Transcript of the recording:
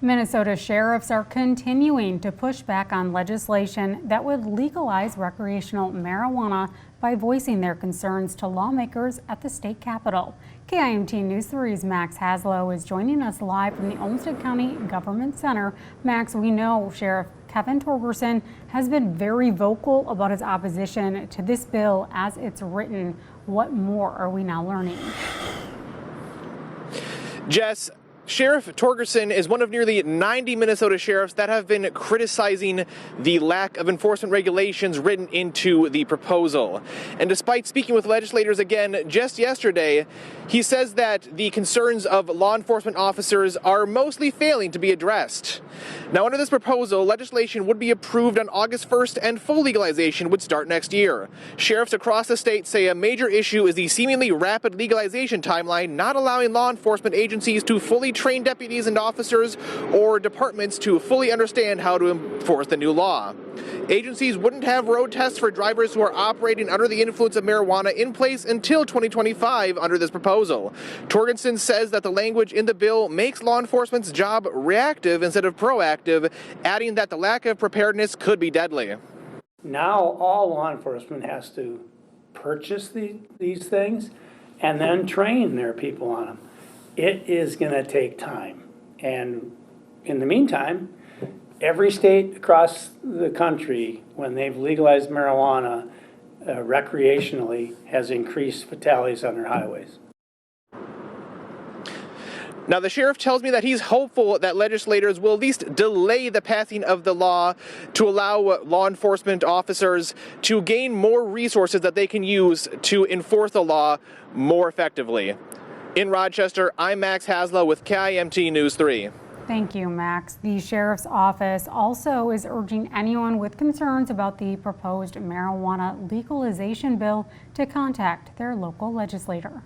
Minnesota sheriffs are continuing to push back on legislation that would legalize recreational marijuana by voicing their concerns to lawmakers at the state capitol. KIMT News 3's Max Haslow is joining us live from the Olmsted County Government Center. Max, we know Sheriff Kevin Torgerson has been very vocal about his opposition to this bill as it's written. What more are we now learning? Jess, Sheriff Torgerson is one of nearly 90 Minnesota sheriffs that have been criticizing the lack of enforcement regulations written into the proposal. And despite speaking with legislators again just yesterday, he says that the concerns of law enforcement officers are mostly failing to be addressed. Now, under this proposal, legislation would be approved on August 1st and full legalization would start next year. Sheriffs across the state say a major issue is the seemingly rapid legalization timeline, not allowing law enforcement agencies to fully train deputies and officers or departments to fully understand how to enforce the new law. Agencies wouldn't have road tests for drivers who are operating under the influence of marijuana in place until 2025 under this proposal. Torgerson says that the language in the bill makes law enforcement's job reactive instead of proactive, adding that the lack of preparedness could be deadly. Now all law enforcement has to purchase these things and then train their people on them. It is going to take time. And in the meantime, every state across the country, when they've legalized marijuana recreationally, has increased fatalities on their highways. Now, the sheriff tells me that he's hopeful that legislators will at least delay the passing of the law to allow law enforcement officers to gain more resources that they can use to enforce the law more effectively. In Rochester, I'm Max Haslow with KIMT News 3. Thank you, Max. The sheriff's office also is urging anyone with concerns about the proposed marijuana legalization bill to contact their local legislator.